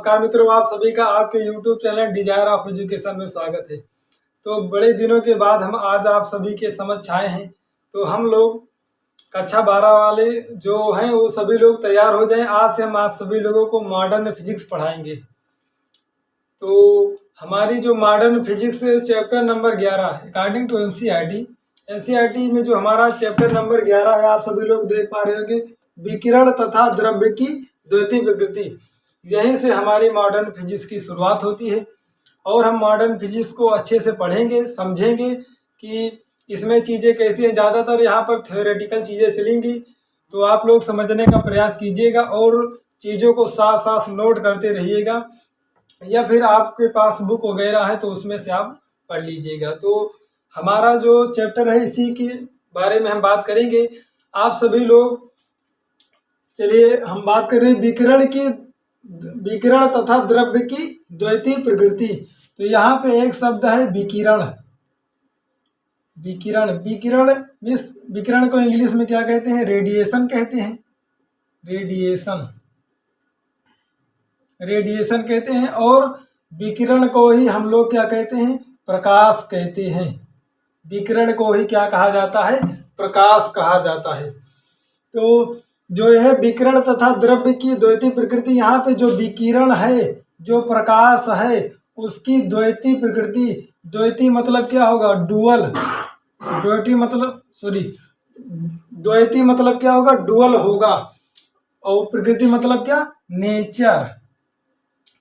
नमस्कार मित्रों, आप सभी का आपके YouTube channel desire of education में स्वागत है। तो बड़े दिनों के बाद हम आज आप सभी के समक्ष आए हैं। तो हम लोग कक्षा 12 वाले जो हैं वो सभी लोग तैयार हो जाएं। आज से हम आप सभी लोगों को मॉडर्न फिजिक्स पढ़ाएंगे। तो हमारी जो modern physics chapter number 11 according to NCERT में जो हमारा चैप्टर नंबर 11 है, आप सभी लोग देख पा रहे होंगे, विकिरण तथा द्रव्य की द्वितीय प्रकृति। यहीं से हमारी मॉडर्न फिजिक्स की शुरुआत होती है और हम मॉडर्न फिजिक्स को अच्छे से पढ़ेंगे, समझेंगे कि इसमें चीज़ें कैसी हैं। ज़्यादातर यहाँ पर थ्योरेटिकल चीज़ें चलेंगी, तो आप लोग समझने का प्रयास कीजिएगा और चीज़ों को साथ साथ नोट करते रहिएगा, या फिर आपके पास बुक वगैरह है तो उसमें से आप पढ़ लीजिएगा। तो हमारा जो चैप्टर है इसी के बारे में हम बात करेंगे। आप सभी लोग, चलिए हम बात करें विकिरण तथा द्रव्य की द्वितीय प्रकृति। तो यहाँ पे एक शब्द है विकिरण। विकिरण मीन्स विकिरण को इंग्लिश में क्या कहते हैं? रेडिएशन कहते हैं। रेडिएशन कहते हैं। और विकिरण को ही हम लोग क्या कहते हैं? प्रकाश कहते हैं। विकिरण को ही क्या कहा जाता है? प्रकाश कहा जाता है। तो जो यह विकिरण तथा द्रव्य की द्वितीय प्रकृति, यहाँ पे जो विकिरण है, जो प्रकाश है, उसकी द्वितीय प्रकृति, द्वितीय मतलब क्या होगा? डुअल। द्वितीय मतलब क्या होगा? डुअल होगा। और प्रकृति मतलब क्या? नेचर।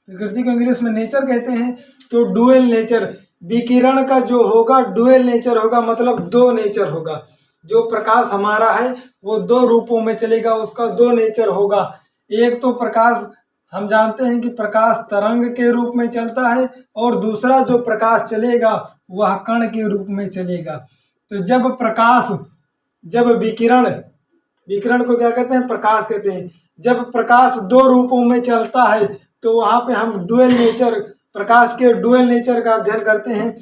प्रकृति को इंग्लिश में नेचर कहते हैं। तो डुअल नेचर, विकिरण का जो होगा डुअल नेचर होगा, मतलब दो नेचर होगा। जो प्रकाश हमारा है वो दो रूपों में चलेगा, उसका दो नेचर होगा। एक तो प्रकाश हम जानते हैं कि प्रकाश तरंग के रूप में चलता है, और दूसरा जो प्रकाश चलेगा वह कण के रूप में चलेगा। तो जब विकिरण को क्या कहते हैं? प्रकाश कहते हैं। जब प्रकाश दो रूपों में चलता है तो वहाँ पे हम प्रकाश के डुअल नेचर का अध्ययन करते हैं,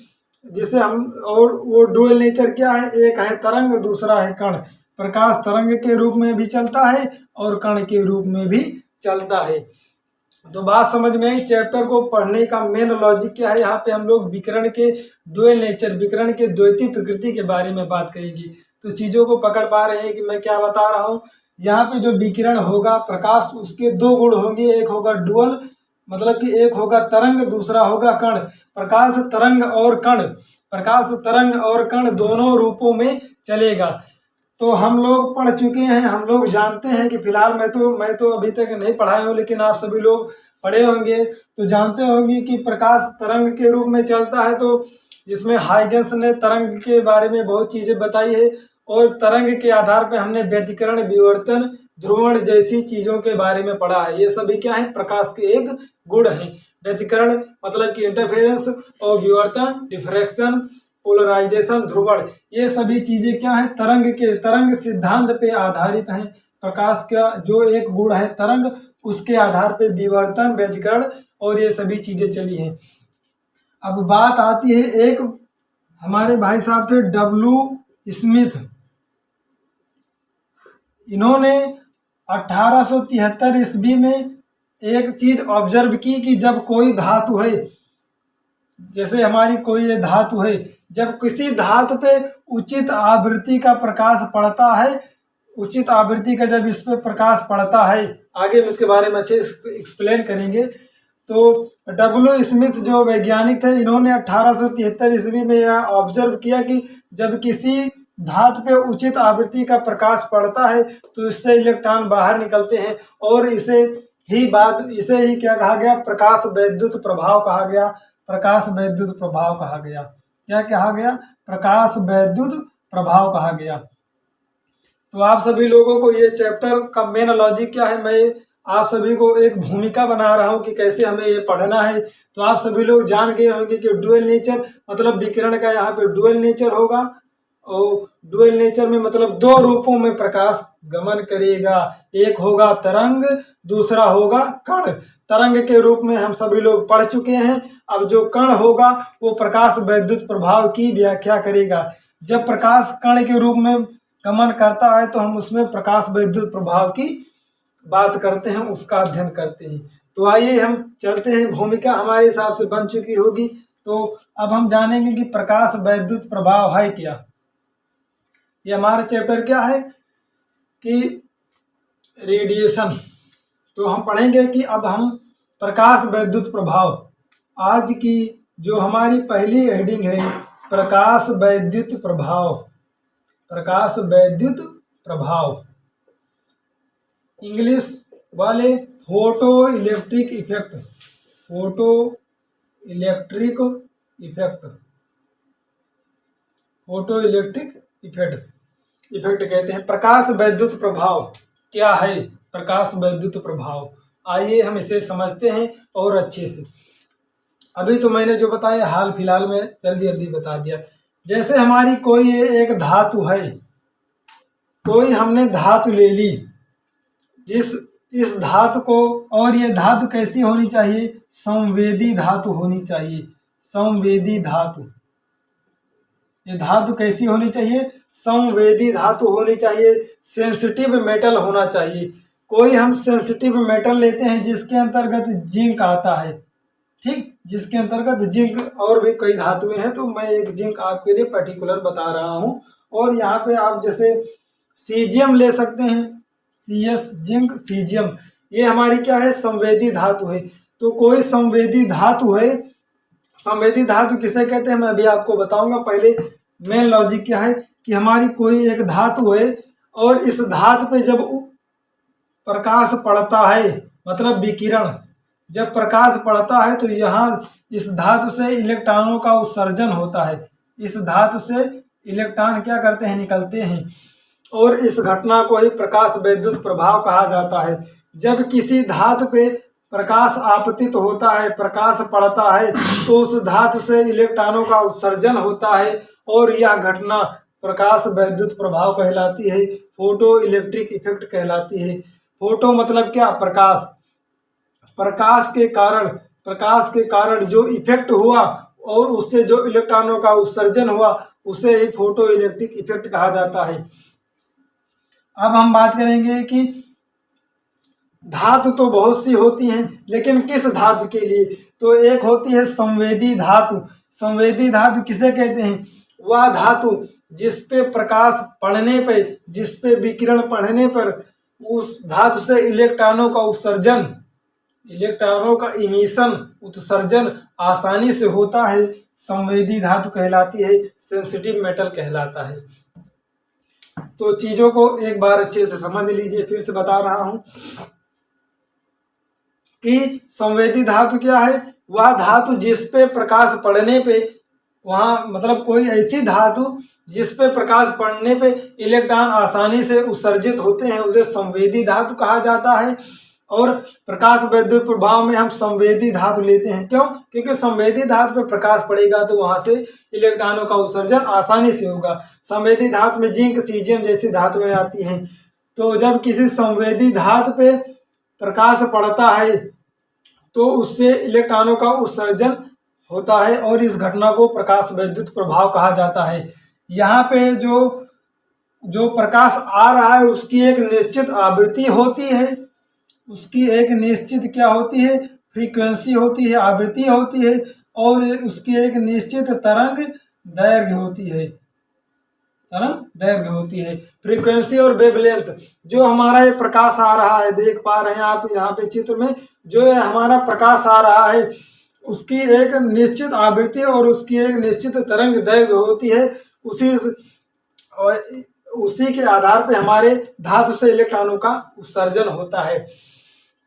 जिसे हम, और वो डुअल नेचर क्या है? एक है तरंग, दूसरा है कण। प्रकाश तरंग के रूप में भी चलता है और कण के रूप में भी चलता है। तो बात समझ में आई। चैप्टर को पढ़ने का मेन लॉजिक क्या है? यहाँ पे हम लोग विकिरण के डुअल नेचर, विकिरण के द्वितीय प्रकृति के बारे में बात करेंगे। तो चीज़ों को पकड़ पा रहे हैं कि मैं क्या बता रहा हूँ? यहाँ पे जो विकिरण होगा प्रकाश, उसके दो गुण होंगे। एक होगा डुअल, मतलब कि एक होगा तरंग, दूसरा होगा कण। प्रकाश तरंग और कण दोनों रूपों में चलेगा। तो हम लोग पढ़ चुके हैं, हम लोग जानते हैं कि फिलहाल मैं तो अभी तक नहीं पढ़ाया हूँ, लेकिन आप सभी लोग पढ़े होंगे तो जानते होंगे कि प्रकाश तरंग के रूप में चलता है। तो जिसमें हाइगेंस ने तरंग के बारे में बहुत चीज़ें बताई है, और तरंग के आधार पर हमने व्यतिकरण, विवर्तन, ध्रुवण जैसी चीज़ों के बारे में पढ़ा है। ये सभी क्या है? प्रकाश के एक गुण हैं। व्यतिकरण मतलब कि इंटरफेरेंस, और विवर्तन, डिफ्रैक्शन, पोलराइजेशन, ध्रुवण, ये सभी चीज़ें क्या है? तरंग सिद्धांत पे आधारित हैं। प्रकाश का जो एक गुण है तरंग, उसके आधार पे विवर्तन, व्यतिकरण और ये सभी चीज़ें चली हैं। अब बात आती है, एक हमारे भाई साहब थे W. स्मिथ। इन्होंने 1873 ईस्वी में एक चीज ऑब्जर्व की कि जब कोई धातु है, जैसे हमारी कोई ये धातु है, जब किसी धातु पे उचित आवृत्ति का प्रकाश पड़ता है, उचित आवृत्ति का जब इस पे प्रकाश पड़ता है, आगे हम इसके बारे में अच्छे एक्सप्लेन करेंगे। तो W. स्मिथ जो वैज्ञानिक थे, इन्होंने 1873 ईस्वी में यह ऑब्जर्व किया कि जब किसी धातु पे उचित आवृत्ति का प्रकाश पड़ता है तो इससे इलेक्ट्रॉन बाहर निकलते हैं, और इसे ही क्या कहा गया? प्रकाश वैद्युत प्रभाव कहा गया। प्रकाश वैद्युत प्रभाव कहा गया। क्या कहा गया? प्रकाश वैद्युत प्रभाव कहा गया। तो आप सभी लोगों को ये चैप्टर का मेन लॉजिक क्या है, मैं आप सभी को एक भूमिका बना रहा हूँ कि कैसे हमें ये पढ़ना है। तो आप सभी लोग जान गए होंगे कि डुअल नेचर मतलब विकिरण का यहाँ पे डुअल नेचर होगा, और डुअल नेचर में मतलब दो रूपों में प्रकाश गमन करेगा। एक होगा तरंग, दूसरा होगा कण। तरंग के रूप में हम सभी लोग पढ़ चुके हैं। अब जो कण होगा वो प्रकाश वैद्युत प्रभाव की व्याख्या करेगा। जब प्रकाश कण के रूप में गमन करता है तो हम उसमें प्रकाश वैद्युत प्रभाव की बात करते हैं, उसका अध्ययन करते हैं। तो आइए हम चलते हैं, भूमिका हमारे हिसाब से बन चुकी होगी। तो अब हम जानेंगे कि प्रकाश वैद्युत प्रभाव है क्या। ये हमारा चैप्टर क्या है कि रेडिएशन। तो हम पढ़ेंगे कि अब हम प्रकाश वैद्युत प्रभाव, आज की जो हमारी पहली हेडिंग है प्रकाश वैद्युत प्रभाव, प्रकाश वैद्युत प्रभाव, इंग्लिश वाले photo electric effect, photo electric effect, photo electric effect कहते हैं। प्रकाश वैद्युत प्रभाव क्या है? प्रकाश वैद्युत प्रभाव, आइए हम इसे समझते हैं और अच्छे से। अभी तो मैंने जो बताया हाल फिलहाल में जल्दी जल्दी बता दिया। जैसे हमारी कोई एक धातु है, कोई हमने धातु ले ली, इस धातु को, और ये धातु कैसी होनी चाहिए? संवेदी धातु होनी चाहिए, संवेदी धातु। ये धातु कैसी होनी चाहिए? संवेदी धातु होनी चाहिए, सेंसिटिव मेटल होना चाहिए। कोई हम सेंसिटिव मेटल लेते हैं जिसके अंतर्गत जिंक आता है, ठीक, जिसके अंतर्गत जिंक, और भी कई धातुएं हैं, तो मैं एक जिंक आपके लिए पर्टिकुलर बता रहा हूं। और यहाँ पे आप जैसे सीजियम ले सकते हैं, CS जिंक सीजियम, ये हमारी क्या है? संवेदी धातु है। तो कोई संवेदी धातु है, संवेदी धातु किसे कहते हैं मैं अभी आपको बताऊंगा। पहले मेन लॉजिक क्या है कि हमारी कोई एक धातु है और इस धातु पे जब प्रकाश पड़ता है, मतलब विकिरण, जब प्रकाश पड़ता है तो यहाँ इस धातु से इलेक्ट्रॉनों का उत्सर्जन होता है। इस धातु से इलेक्ट्रॉन क्या करते हैं? निकलते हैं। और इस घटना को ही प्रकाश वैद्युत प्रभाव कहा जाता है। जब किसी धातु पे प्रकाश आपतित होता है, प्रकाश पड़ता है, तो उस धातु से इलेक्ट्रॉनों का उत्सर्जन होता है और यह घटना प्रकाश वैद्युत प्रभाव कहलाती है, फोटो इलेक्ट्रिक इफेक्ट कहलाती है। फोटो मतलब क्या? प्रकाश। प्रकाश के कारण जो इफेक्ट हुआ और उससे जो इलेक्ट्रॉनों का उत्सर्जन हुआ, उसे ही फोटो इलेक्ट्रिक इफेक्ट कहा जाता है। अब हम बात करेंगे कि धातु तो बहुत सी होती हैं, लेकिन किस धातु के लिए? तो एक होती है संवेदी धातु। संवेदी धातु किसे कहते हैं? वह धातु जिस पे प्रकाश पड़ने पे, जिस पे विकिरण पड़ने पर उस धातु से इलेक्ट्रॉनों का उत्सर्जन, इलेक्ट्रॉनों का इमिशन, उत्सर्जन आसानी से होता है, संवेदी धातु कहलाती है, सेंसिटिव मेटल कहलाता है। तो चीजों को एक बार अच्छे से समझ लीजिए, फिर से बता रहा हूं कि संवेदी धातु क्या है? वह धातु जिस पे प्रकाश पड़ने पे, वहाँ मतलब कोई ऐसी धातु जिस पे प्रकाश पड़ने पे इलेक्ट्रॉन आसानी से उत्सर्जित होते हैं, उसे संवेदी धातु कहा जाता है। और प्रकाश वैद्युत प्रभाव में हम संवेदी धातु लेते हैं। क्यों? क्योंकि संवेदी धातु पे प्रकाश पड़ेगा तो वहां से इलेक्ट्रॉनों का उत्सर्जन आसानी से होगा। संवेदी धातु में जिंक सीजियम जैसी धातुएं आती हैं। तो जब किसी संवेदी धातु पे प्रकाश पड़ता है तो उससे इलेक्ट्रॉनों का उत्सर्जन होता है और इस घटना को प्रकाश वैद्युत प्रभाव कहा जाता है। यहाँ पे जो प्रकाश आ रहा है उसकी एक निश्चित आवृत्ति होती है, उसकी एक निश्चित क्या होती है? फ्रीक्वेंसी होती है, आवृत्ति होती है, और उसकी एक निश्चित तरंग दैर्घ्य होती है, तरंग दैर्घ्य होती है। फ्रीक्वेंसी और वेवलेंथ, जो हमारा ये प्रकाश आ रहा है, देख पा रहे हैं आप यहाँ पे चित्र में, जो हमारा प्रकाश आ रहा है उसकी एक निश्चित आवृत्ति और उसकी एक निश्चित तरंग दैर्घ्य होती है। उसी के आधार पे हमारे धातु से इलेक्ट्रॉनों का उत्सर्जन होता है।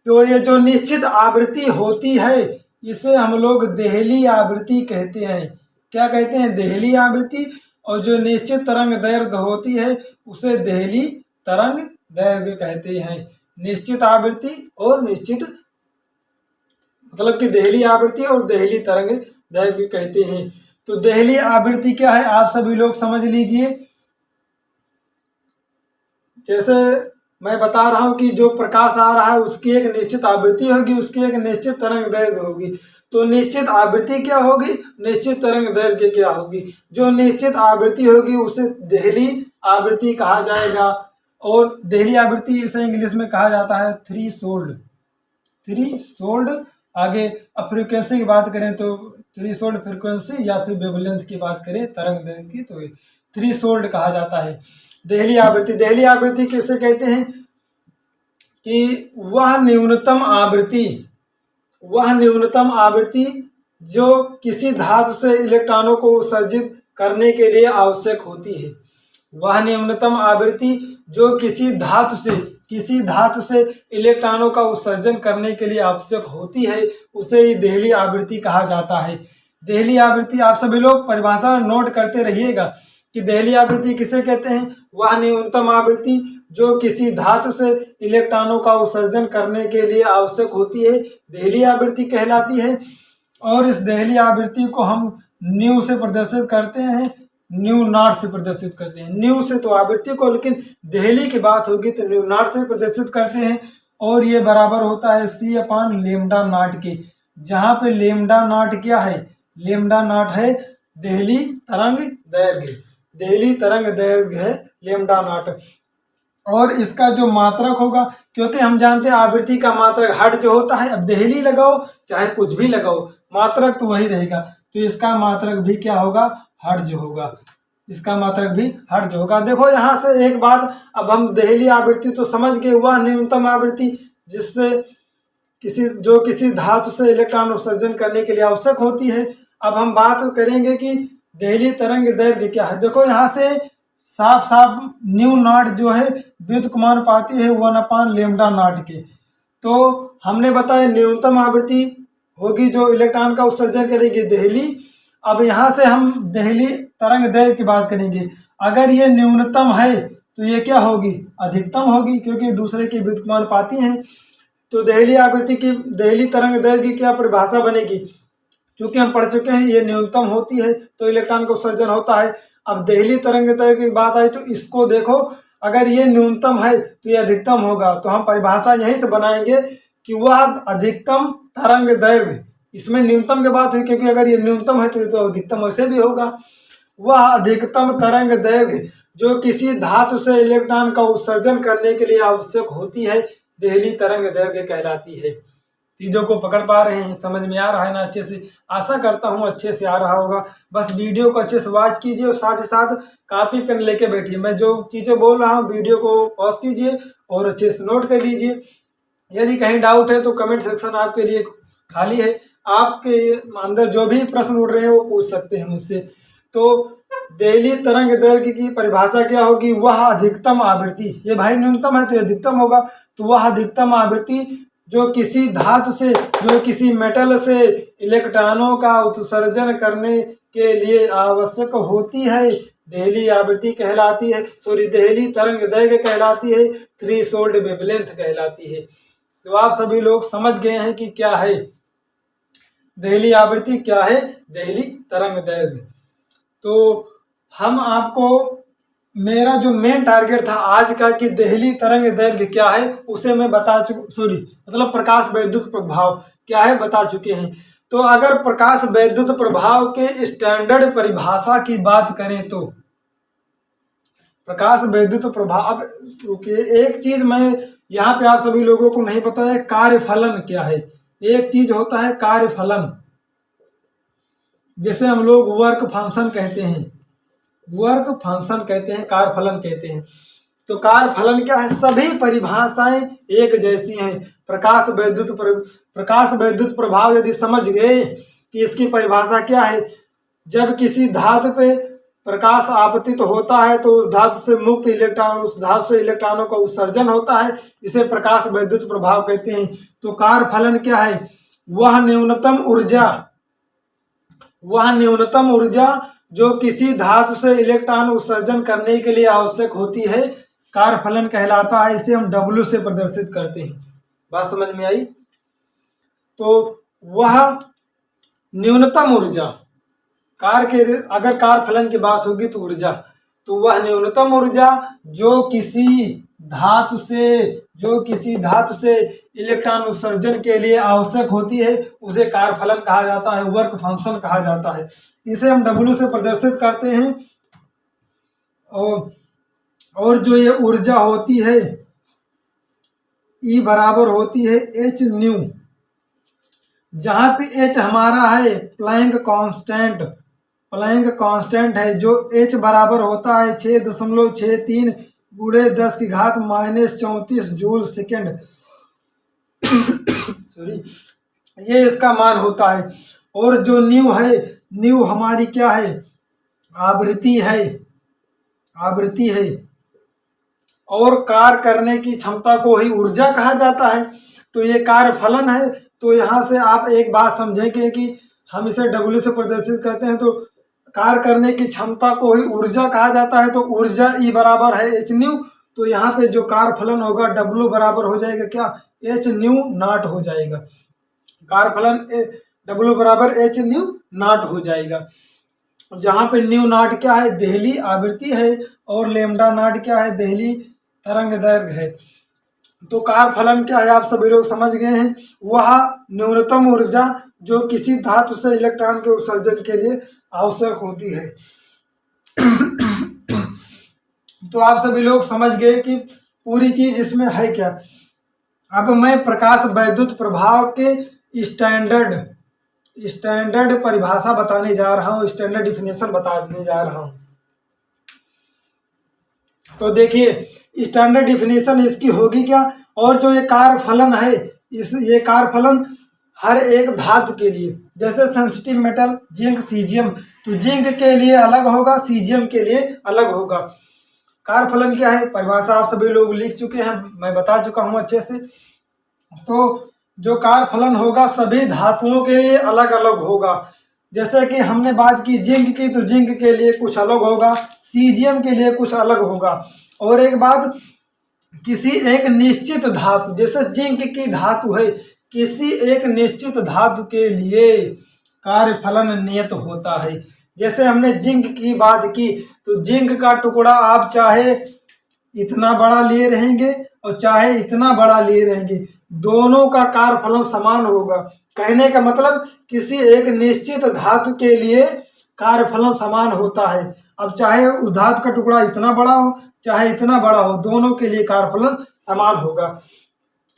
तो ये जो निश्चित आवृत्ति होती है इसे हम लोग देहली आवृत्ति कहते हैं। क्या कहते हैं? देहली आवृत्ति। और जो निश्चित तरंग दैर्घ्य होती है उसे देहली तरंग दैर्घ्य कहते हैं। निश्चित आवृत्ति और निश्चित, मतलब कि देहली आवृत्ति और देहली तरंग दैर्घ्य कहते हैं। तो देहली आवृत्ति क्या है आप सभी लोग समझ लीजिए। जैसे मैं बता रहा हूं कि जो प्रकाश आ रहा है उसकी एक निश्चित आवृत्ति होगी, उसकी एक निश्चित तरंग दैर्घ्य होगी। तो निश्चित आवृत्ति क्या होगी, निश्चित तरंग दैर्घ्य क्या होगी। जो निश्चित आवृत्ति होगी उसे देहली आवृत्ति कहा जाएगा। और देहली आवृत्ति इसे इंग्लिश में कहा जाता है थ्रेशोल्ड। थ्रीशोल्ड। आगे अब फ्रीक्वेंसी की बात करें तो थ्रीशोल्ड फ्रीक्वेंसी, या फिर वेवलेंथ की बात करें तरंग दैर्घ्य की तो थ्रीशोल्ड कहा जाता है। देहली आवृत्ति, देहली आवृत्ति किसे कहते हैं कि वह न्यूनतम आवृत्ति जो किसी धातु से इलेक्ट्रॉनों को उत्सर्जित करने के लिए आवश्यक होती है। वह न्यूनतम आवृत्ति जो किसी धातु से इलेक्ट्रॉनों का उत्सर्जन करने के लिए आवश्यक होती है, उसे ही देहली आवृत्ति कहा जाता है। देहली आवृत्ति, आप सभी लोग परिभाषा नोट करते रहिएगा कि देहली आवृत्ति किसे कहते हैं। वह न्यूनतम आवृत्ति जो किसी धातु से इलेक्ट्रॉनों का उत्सर्जन करने के लिए आवश्यक होती है, देहली आवृत्ति कहलाती है। और इस देहली आवृत्ति को हम न्यू से प्रदर्शित करते हैं, न्यू नॉट से प्रदर्शित करते हैं। न्यू से तो आवृत्ति को, लेकिन देहली की बात होगी तो न्यू नॉट से प्रदर्शित करते हैं। और ये बराबर होता है C/λ नॉट के, जहाँ पे लेमडा नॉट क्या है, लेमडा नॉट है देहली तरंग दैर्घ्य, देहली तरंग दैर्घ्य है लेमडा नॉट। और इसका जो मात्रक होगा, क्योंकि हम जानते हैं आवृत्ति का मात्रक हर्ट्ज जो होता है, अब देहली लगाओ चाहे कुछ भी लगाओ मात्रक तो वही रहेगा, तो इसका मात्रक भी क्या होगा, हर्ट्ज होगा, इसका मात्रक भी हर्ट्ज होगा। देखो यहाँ से एक बात, अब हम देहली आवृत्ति तो समझ गए, वह न्यूनतम आवृत्ति जिससे किसी धातु से इलेक्ट्रॉन उत्सर्जन करने के लिए आवश्यक होती है। अब हम बात करेंगे कि देहली तरंग दैर्घ्य क्या है। देखो यहाँ से साफ साफ न्यू नॉट जो है व्युत्क्रमानुपाती है 1/λ नॉट के। तो हमने बताया न्यूनतम आवृत्ति होगी जो इलेक्ट्रॉन का उत्सर्जन करेगी देहली। अब यहाँ से हम देहली तरंग दैर्घ्य की बात करेंगे। अगर ये न्यूनतम है तो ये क्या होगी, अधिकतम होगी, क्योंकि दूसरे की व्युत्क्रमानुपाती हैं। तो देहली आवृत्ति की, देहली तरंग दैर्घ्य की क्या परिभाषा बनेगी, क्योंकि हम पढ़ चुके हैं ये न्यूनतम होती है तो इलेक्ट्रॉन का उत्सर्जन होता है। अब देहली तरंग दैर्घ्य की बात आई तो इसको देखो, अगर ये न्यूनतम है तो ये अधिकतम होगा, तो हम परिभाषा यहीं से बनाएंगे कि वह अधिकतम तरंग दैर्घ्य, इसमें न्यूनतम की बात हुई क्योंकि अगर ये न्यूनतम है तो अधिकतम वैसे भी होगा। वह अधिकतम तरंग दैर्घ्य जो किसी धातु से इलेक्ट्रॉन का उत्सर्जन करने के लिए आवश्यक होती है, देहली तरंग दैर्घ्य कहलाती है। चीज़ों को पकड़ पा रहे हैं, समझ में आ रहा है ना अच्छे से, आशा करता हूँ अच्छे से आ रहा होगा। बस वीडियो को अच्छे से वॉच कीजिए और साथ ही साथ कॉपी पेन लेके बैठिए। मैं जो चीज़ें बोल रहा हूँ वीडियो को पॉज कीजिए और अच्छे से नोट कर लीजिए। यदि कहीं डाउट है तो कमेंट सेक्शन आपके लिए खाली है, आपके अंदर जो भी प्रश्न उठ रहे हैं वो पूछ सकते हैं मुझसे। तो देहली तरंग दैर्घ्य की परिभाषा क्या होगी, वह अधिकतम आवृत्ति, ये भाई न्यूनतम है तो अधिकतम होगा, तो वह अधिकतम आवृत्ति जो किसी धातु से, जो किसी मेटल से इलेक्ट्रॉनों का उत्सर्जन करने के लिए आवश्यक होती है, देहली आवृत्ति कहलाती है, देहली तरंग दैर्घ्य कहलाती है, थ्रीशोल्ड वेवलेंथ कहलाती है। तो आप सभी लोग समझ गए हैं कि क्या है देहली आवृत्ति, क्या है देहली तरंग दैर्घ्य। तो हम आपको, मेरा जो मेन टारगेट था आज का कि देहली तरंग दैर्घ्य क्या है उसे मैं बता मतलब प्रकाश वैद्युत प्रभाव क्या है बता चुके हैं। तो अगर प्रकाश वैद्युत प्रभाव के स्टैंडर्ड परिभाषा की बात करें तो प्रकाश वैद्युत प्रभाव, अब रुकिए एक चीज मैं यहाँ पे आप सभी लोगों को नहीं पता है, कार्यफलन क्या है। एक चीज होता है कार्यफलन, जिसे हम लोग वर्क फंक्शन कहते हैं, वर्क फंक्शन कहते हैं, कार्यफलन कहते हैं। तो कार्यफलन क्या है, सभी परिभाषाएं एक जैसी हैं। प्रकाश वैद्युत प्रभाव यदि समझ गए कि इसकी परिभाषा क्या है, जब किसी धातु पे प्रकाश आपतित होता है तो उस धातु से मुक्त इलेक्ट्रॉन, उस धातु से इलेक्ट्रॉनों का उत्सर्जन होता है, इसे प्रकाश वैद्युत प्रभाव कहते हैं। तो कार्यफलन क्या है, वह न्यूनतम ऊर्जा जो किसी धातु से इलेक्ट्रॉन उत्सर्जन करने के लिए आवश्यक होती है, कार्यफलन कहलाता है। इसे हम W से प्रदर्शित करते हैं। बात समझ में आई। तो वह न्यूनतम ऊर्जा, अगर कार्यफलन की बात होगी तो ऊर्जा, तो वह न्यूनतम ऊर्जा जो किसी धातु से इलेक्ट्रॉन उत्सर्जन के लिए आवश्यक होती है, उसे कार्यफलन कहा जाता है, वर्क फंक्शन कहा जाता है। इसे हम W से प्रदर्शित करते हैं। और जो ये ऊर्जा होती है, ई बराबर होती है एच न्यू। जहाँ पे एच हमारा है प्लैंक कांस्टेंट है, जो एच बराबर होता है 6.63 गुणे 10⁻−34 जूल सेकेंड सॉरी, ये इसका मान होता है। और जो न्यू है, न्यू हमारी क्या है, आवृत्ति है। और कार्य करने की क्षमता को ही ऊर्जा कहा जाता है। तो ये कार्य फलन है। तो यहाँ से आप एक बात समझेंगे कि हम इसे W से प्रदर्शित करते हैं, तो कार्य करने की क्षमता को ही ऊर्जा कहा जाता है। तो ऊर्जा E बराबर है एच न्यू। तो यहाँ पे जो कार्य फलन होगा W बराबर हो जाएगा क्या, एच न्यू नॉट हो जाएगा। कार्य फलन W बराबर एच न्यू नॉट हो जाएगा। जहाँ पे न्यू नॉट क्या है, देहली आवृत्ति है, और लेमडा नॉट क्या है, देहली तरंग दैर्घ्य है। तो कार्य फलन क्या है आप सभी लोग समझ गए हैं, वह न्यूनतम ऊर्जा जो किसी धातु से इलेक्ट्रॉन के उत्सर्जन के लिए आवश्यक होती है। तो आप सभी लोग समझ गए कि पूरी चीज इसमें है क्या। अब मैं प्रकाश वैद्युत प्रभाव के स्टैंडर्ड परिभाषा बताने जा रहा हूँ, स्टैंडर्ड डिफिनेशन बताने जा रहा हूँ। तो देखिए स्टैंडर्ड डिफिनेशन इसकी होगी क्या, और जो ये कार्य फलन है, ये कार्य फलन हर एक धातु के लिए, जैसे सेंसिटिव मेटल जिंक सीजियम, तो जिंक के लिए अलग होगा, सीजियम के लिए अलग होगा। कार्य फलन क्या है, परिभाषा आप सभी लोग लिख चुके हैं, मैं बता चुका हूं अच्छे से। तो जो कार्य फलन होगा सभी धातुओं के लिए अलग अलग होगा। जैसे कि हमने बात की जिंक की, तो जिंक के लिए कुछ अलग होगा, सीजियम के लिए कुछ अलग होगा। और एक बात, किसी एक निश्चित धातु, जैसे जिंक की धातु है, किसी एक निश्चित धातु के लिए कार्य फलन नियत होता है। जैसे हमने जिंक की बात की, तो जिंक का टुकड़ा आप चाहे इतना बड़ा लिए रहेंगे और चाहे इतना बड़ा लिए रहेंगे, दोनों का कार्य फलन समान होगा। कहने का मतलब किसी एक निश्चित धातु के लिए कार्य फलन समान होता है। अब चाहे उस धातु का टुकड़ा इतना बड़ा हो चाहे इतना बड़ा हो, दोनों के लिए कार्य फलन समान होगा।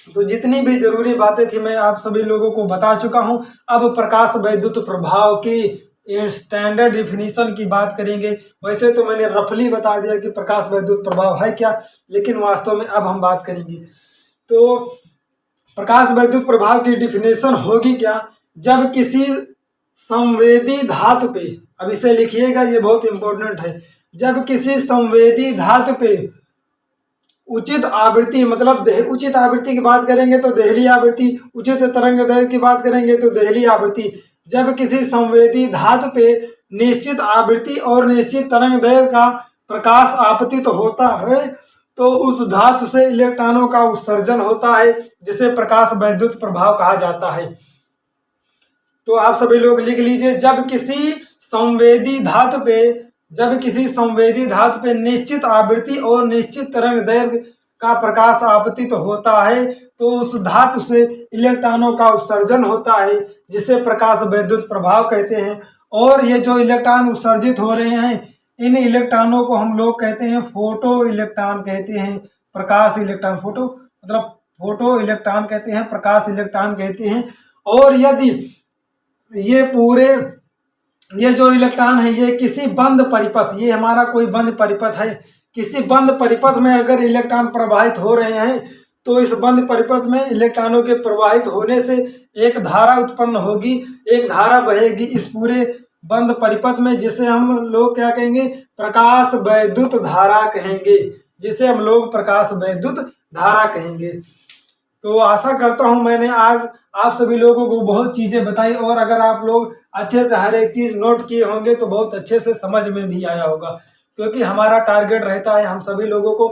तो जितनी भी जरूरी बातें थी मैं आप सभी लोगों को बता चुका हूं। अब प्रकाश वैद्युत प्रभाव की स्टैंडर्ड डिफिनीशन की बात करेंगे। वैसे तो मैंने रफली बता दिया कि प्रकाश वैद्युत प्रभाव है क्या, लेकिन वास्तव में अब हम बात करेंगे। तो प्रकाश वैद्युत प्रभाव की डिफिनेशन होगी क्या, जब किसी संवेदी धातु पे, अब इसे लिखिएगा, ये बहुत इंपॉर्टेंट है, जब किसी संवेदी धातु पे उचित आवृत्ति, मतलब उचित आवृत्ति की बात करेंगे तो देहली आवृत्ति, उचित तरंग दैर्घ्य की बात करेंगे तो देहली आवृत्ति, जब किसी संवेदी धातु पे निश्चित आवृत्ति और निश्चित तरंग दैर्घ्य का प्रकाश आपतित होता है, तो उस धातु से इलेक्ट्रॉनों का उत्सर्जन होता है, जिसे प्रकाश वैद्युत प्रभाव कहा जाता है। तो आप सभी लोग लिख लीजिए, जब किसी संवेदी धातु पे निश्चित आवृत्ति और निश्चित तरंग दैर्घ्य का प्रकाश आपतित होता है, तो उस धातु से इलेक्ट्रॉनों का उत्सर्जन होता है, जिसे प्रकाश वैद्युत प्रभाव कहते हैं। और ये जो इलेक्ट्रॉन उत्सर्जित हो रहे हैं, इन इलेक्ट्रॉनों को हम लोग कहते हैं फोटो इलेक्ट्रॉन कहते हैं, प्रकाश इलेक्ट्रॉन, फोटो मतलब फोटो इलेक्ट्रॉन कहते हैं, प्रकाश इलेक्ट्रॉन कहते हैं। और यदि ये जो इलेक्ट्रॉन है, ये किसी बंद परिपथ, ये हमारा कोई बंद परिपथ है, किसी बंद परिपथ में अगर इलेक्ट्रॉन प्रवाहित हो रहे हैं, तो इस बंद परिपथ में इलेक्ट्रॉनों के प्रवाहित होने से एक धारा उत्पन्न होगी, एक धारा बहेगी इस पूरे बंद परिपथ में, जिसे हम लोग क्या कहेंगे, प्रकाश वैद्युत धारा कहेंगे, जिसे हम लोग प्रकाश वैद्युत धारा कहेंगे। तो आशा करता हूं मैंने आज आप सभी लोगों को बहुत चीजें बताई, और अगर आप लोग अच्छे से हर एक चीज नोट किए होंगे तो बहुत अच्छे से समझ में भी आया होगा, क्योंकि हमारा टारगेट रहता है हम सभी लोगों को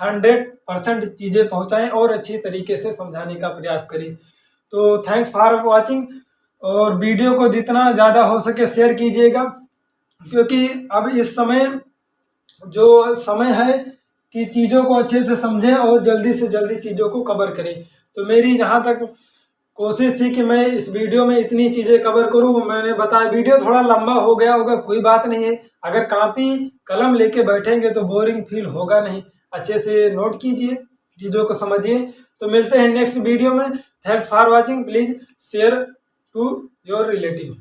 100% चीजें पहुंचाएं और अच्छी तरीके से समझाने का प्रयास करें। तो थैंक्स फॉर वॉचिंग, और वीडियो को जितना ज़्यादा हो सके शेयर कीजिएगा, क्योंकि अब इस समय जो समय है कि चीज़ों को अच्छे से समझें और जल्दी से जल्दी चीज़ों को कवर करें। तो मेरी जहाँ तक कोशिश थी कि मैं इस वीडियो में इतनी चीज़ें कवर करूँ, मैंने बताया वीडियो थोड़ा लंबा हो गया होगा, कोई बात नहीं है। अगर कॉपी कलम लेके बैठेंगे तो बोरिंग फील होगा नहीं, अच्छे से नोट कीजिए, चीज़ों को समझिए। तो मिलते हैं नेक्स्ट वीडियो में। Thanks for watching, please share to your relative.